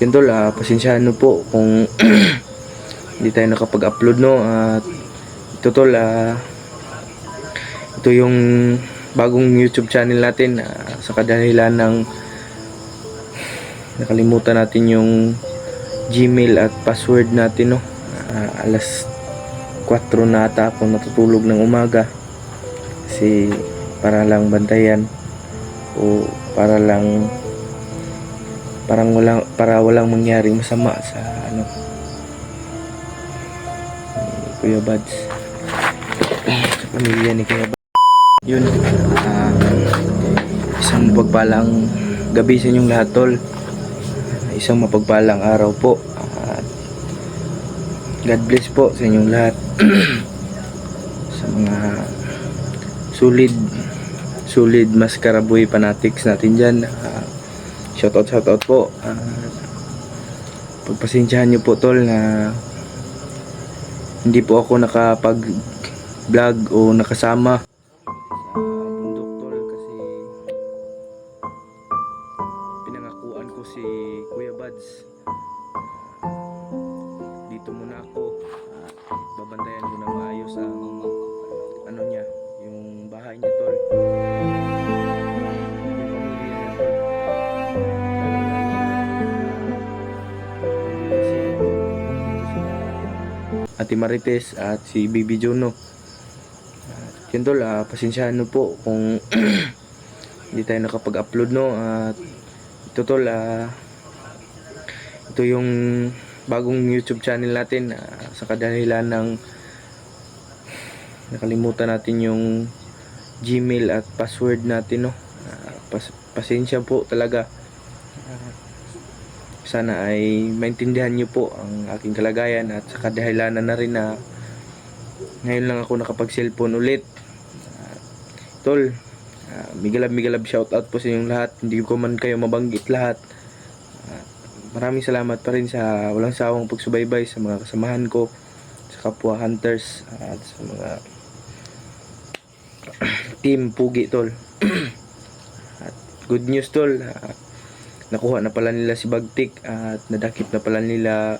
Yun tol, pasensyahan nyo po kung hindi tayo nakapag-upload, no. At ito tol, ito yung bagong YouTube channel natin, sa kadahilan ng nakalimutan natin yung Gmail at password natin, no. Alas 4 na ata ako natutulog ng umaga kasi para lang bantayan o para walang mangyaring masama sa ni Kuya Buds, sa pamilya ni Kuya Buds. Yun, isang mapagpalang gabi sa inyong lahat tol, isang mapagpalang araw po, at God bless po sa inyong lahat. Sa mga solid Maskaraboy fanatics natin dyan, shoutout po. Pagpasensyahan nyo po tol na hindi po ako nakapag vlog o nakasama sa bundok tol, kasi pinangakuan ko si Kuya Buds, dito muna ako, babantayan ko na maayos ang ano niya, yung bahay niya tol, Ate Marites at si Baby Juno. Yun tol, pasensyahan nyo po kung hindi tayo nakapag-upload, no. At ito tol, ito yung bagong YouTube channel natin, sa kadahilan ng nakalimutan natin yung Gmail at password natin, no. Pasensya po talaga. Sana ay maintindihan nyo po ang aking kalagayan, at sa kadahilanan na rin na ngayon lang ako nakapag-cellphone ulit. Tol, migalab shoutout po sa inyong lahat. Hindi ko man kayo mabanggit lahat. Maraming salamat pa rin sa walang sawang pagsubaybay sa mga kasamahan ko, sa kapwa hunters, at sa mga team Pugi tol. At good news tol, nakuha na pala nila si Bagtik, at nadakip na pala nila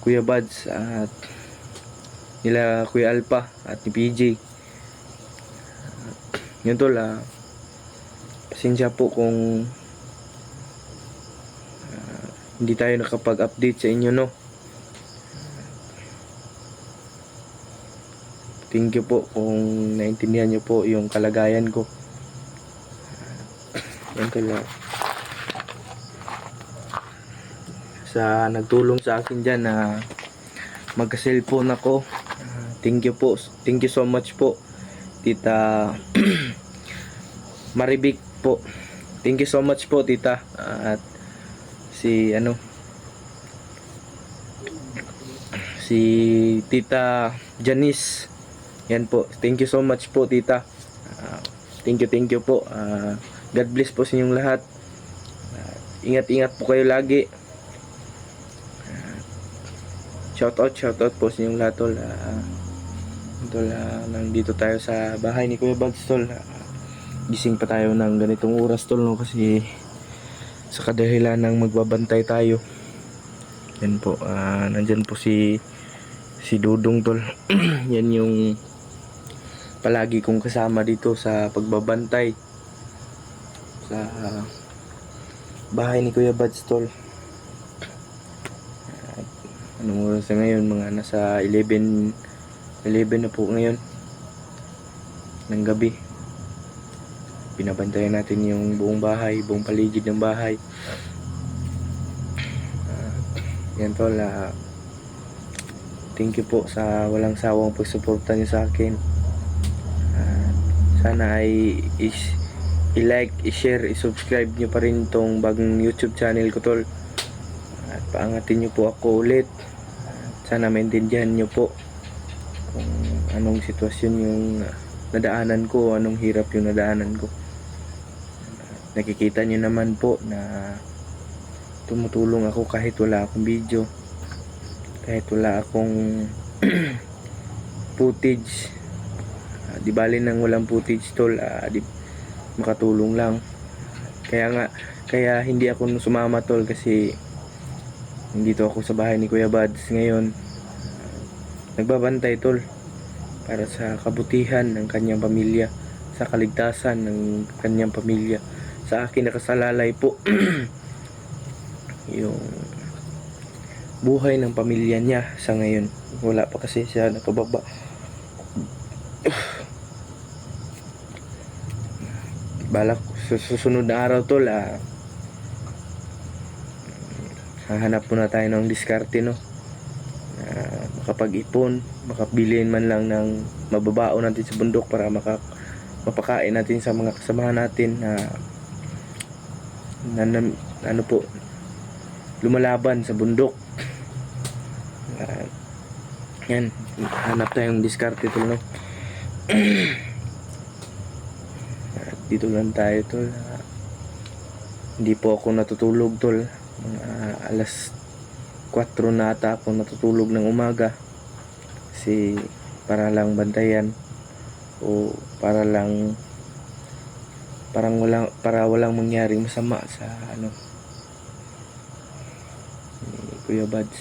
Kuya Buds, at nila Kuya Alpha at ni PJ. Yun tol, pasensya po kung hindi tayo nakapag-update sa inyo, no. Thank you po kung naintindihan nyo po yung kalagayan ko. Yan tol, sa nagtulong sa akin dyan na magka-cellphone ako, thank you po, thank you so much po Tita Maribik po, thank you so much po tita, at si Tita Janice, yan po, thank you so much po tita. Thank you po. God bless po sa inyong lahat. Ingat po kayo lagi. Shoutout po sa inyong lahat tol. Nandito tayo sa bahay ni Kuya Buds tol. Gising pa tayo ng ganitong oras tol, no, kasi sa kadahilan ng magbabantay tayo. Yan po, nandyan po si Dudong tol. Yan yung palagi kong kasama dito sa pagbabantay sa bahay ni Kuya Buds tol. Anong oras na ngayon? Mga nasa 11 na po ngayon ng gabi. Binabantayan natin yung buong bahay, buong paligid ng bahay. Yan tol, thank you po sa walang sawang pagsuporta niyo sa akin. Sana ay i-like, i-share, i-subscribe niyo pa rin tong bagong YouTube channel ko tol. At paangatin niyo po ako ulit. Sana maintindihan niyo po kung anong sitwasyon yung nadaanan ko, anong hirap yung nadaanan ko. Nakikita niyo naman po na tumutulong ako kahit wala akong video, kahit wala akong footage. Di bali nang walang footage tol, makatulong lang. Kaya hindi ako sumama tol, kasi Nandito ako sa bahay ni Kuya Buds ngayon. Nagbabantay tol para sa kabutihan ng kanyang pamilya, sa kaligtasan ng kanyang pamilya. Sa akin nakasalalay po yung buhay ng pamilya niya sa ngayon. Wala pa kasi siya nakababa. Balak sa susunod na araw tol, hahanap muna tayo ng diskarte, no? Makapag-ipon, makabilin man lang ng mababao natin sa bundok para mapakain natin sa mga kasamahan natin na ano po, lumalaban sa bundok. Yan, hanap tayong diskarte tol, no? Dito lang tayo tol. Hindi po ako natutulog tol. Mga alas 4 na ata ako natutulog ng umaga kasi para lang bantayan o para walang mangyaring masama sa ni Kuya Buds,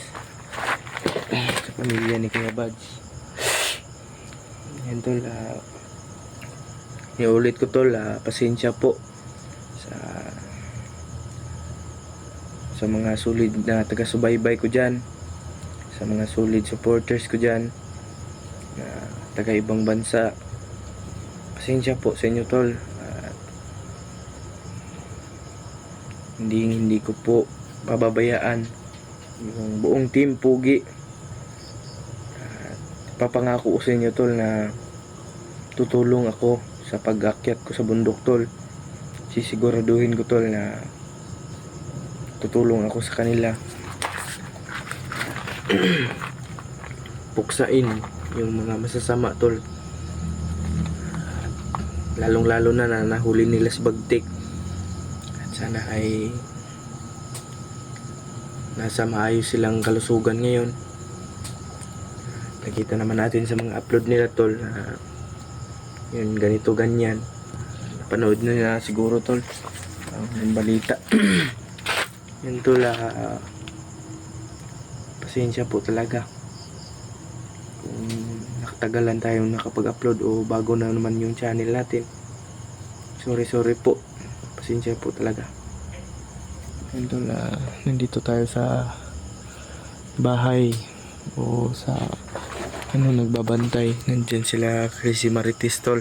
sa pamilya ni Kuya Buds. Yan tol, iulit ko tol, pasensya po sa mga solid na taga-subaybay ko dyan, sa mga solid supporters ko dyan na taga ibang bansa. Pasensya po sa inyo tol. Hindi ko po pababayaan yung buong team Pugi. Papangako ko sa inyo tol na tutulong ako sa pag-akyat ko sa bundok tol. Sisiguraduhin ko tol na tutulong ako sa kanila. Puksain yung mga masasama tol, lalong lalo na nahuli nila si Bagtik. At sana ay nasa maayos silang kalusugan ngayon. Nakita naman natin sa mga upload nila tol na yun, ganito ganyan. Napanood na siguro tol ang balita. Yan tol, pasensya po talaga kung nakatagalan tayong nakapag-upload o bago na naman yung channel natin. Sorry po, pasensya po talaga. Yan tol, nandito tayo sa bahay o sa nagbabantay. Nandyan sila Chrissy Marites tol.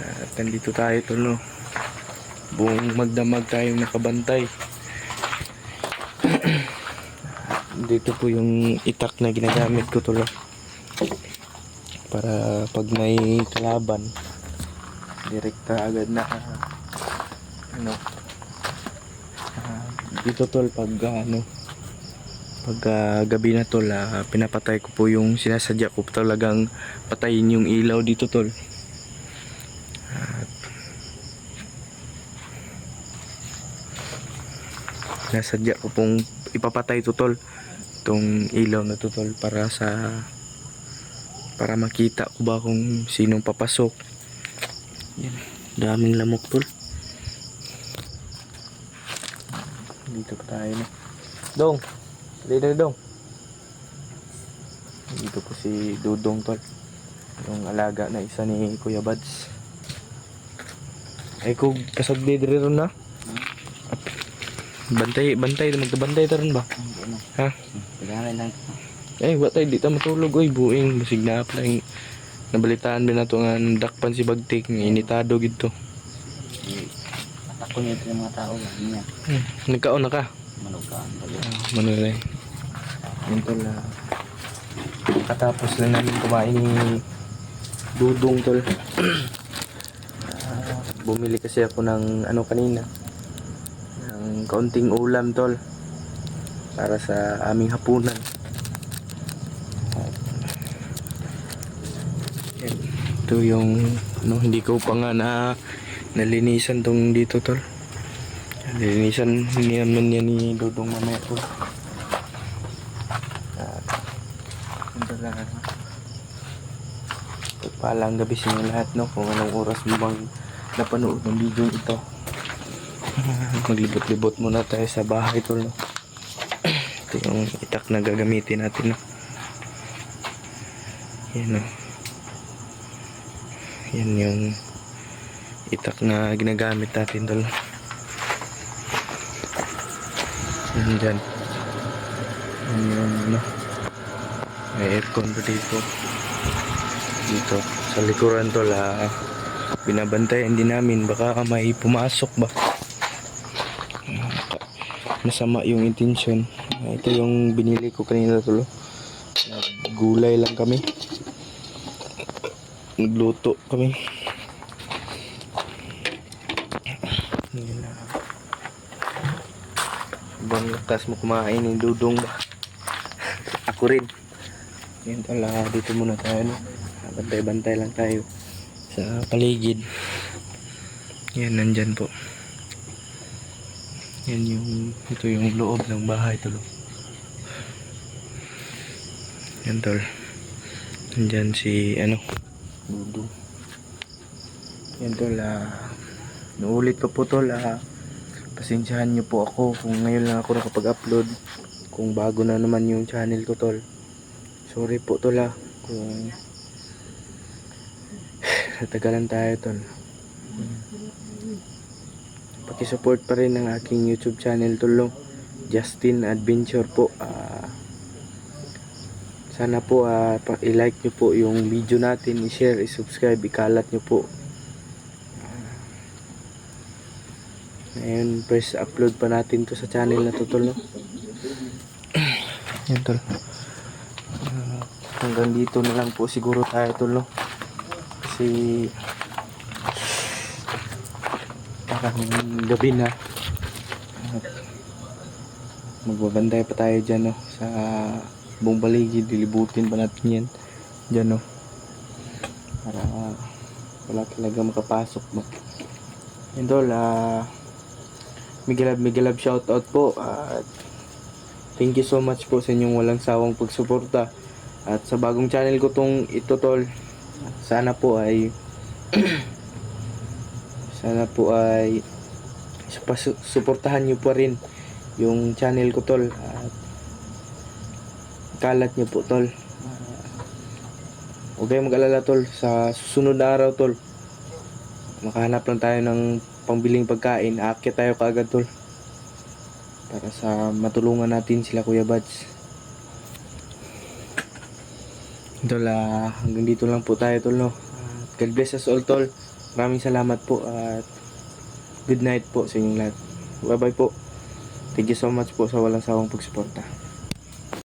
At nandito tayo tol, no? Buong magdamag tayong nakabantay. Dito po yung itak na ginagamit ko tol, para pag may kalaban direkta agad na dito tol, pag gabi na tol, pinapatay ko po yung sinasadya ko talagang patayin yung ilaw dito tol. Nasadya ko pong ipapatay to tol, itong ilaw na to tol, para makita ko ba kung sinong papasok. Yan, daming lamok tol. Dito pa tayo na. Dong, dito dong. Dito po si Dudong tol, yung alaga na isa ni Kuya Buds. Ay kung kasagdi diri ron na. Bantay magtabantay ta ron ba? Ha? Pagkain lang. Wa tayo dito matulog oy, buing musig na apply. Nabalitaan din nato nga dakpan si Bagtik, initado gid to. Ako niya yung mga tao lang niya. Nagkaon na ka? Manukaan pala. Manulay. Yan tol, katapos lang namin kumain ni Dudong tol. Bumili kasi ako ng kanina, ng kaunting ulam tol para sa aming hapunan. Ito yung hindi ko pa nga nalinisan tong dito tol. Nalinisan naman yan ni Dudong mamaya tol. Ito lang. Pagpalang gabi sa inyo lahat, no, kung anong oras mo bang napanood ng video ito. Maglibot-libot muna tayo sa bahay tol, no? Ito yung itak na gagamitin natin, no? Yan, no? Yan yung itak na ginagamit natin tol. Yan dyan. Yan yung ano, may aircon pa dito sa likuran tol. Binabantayan din namin, baka may pumasok ba, masama yung intention. Ito yung binili ko kanina tol. Gulay lang kami, nagluto kami. Ibang lakas mo kumain yung dudong ba? Ako rin. Yan tol, dito muna tayo, no? Bantay-bantay lang tayo sa paligid. Yan, nandyan po. Yan yung, ito yung loob ng bahay tol. Yan tol. Nandyan si ano, Dudong. Yan tol, naulit ko po tol, pasensyahan nyo po ako kung ngayon lang ako nakapag-upload, kung bago na naman yung channel ko tol. Sorry po tol, kung natagalan tayo tol. Pakisupport pa rin ang aking YouTube channel tol, no? Justin Adventure po. Sana po i-like nyo po yung video natin, i-share, i-subscribe, ikalat nyo po. Ngayon, first upload pa natin to sa channel na to tol, no? Yan tol. Hanggang dito na lang po siguro tayo tol, no? Kasi parang gabi na. Magbabantay pa tayo dyan, no? Sa buong baligid, dilibutin pa natin yan dyan, no? Para wala talaga makapasok ba. Yan tol, Miguelab shoutout po, at thank you so much po sa inyong walang sawang pagsuporta. At sa bagong channel ko tong ito tol, sana po ay suportahan nyo pa rin yung channel ko tol, at kalat nyo po tol. Huwag kayong mag-alala tol, sa susunod na araw tol, makahanap lang tayo ng pangbiling pagkain, aakyat tayo kaagad tol, para sa matulungan natin sila Kuya Bads. Tol, hanggang dito lang po tayo tol, no? God bless us all tol. Maraming salamat po, at good night po sa inyong lahat. Bye bye po. Thank you so much po sa walang sawang pagsuporta.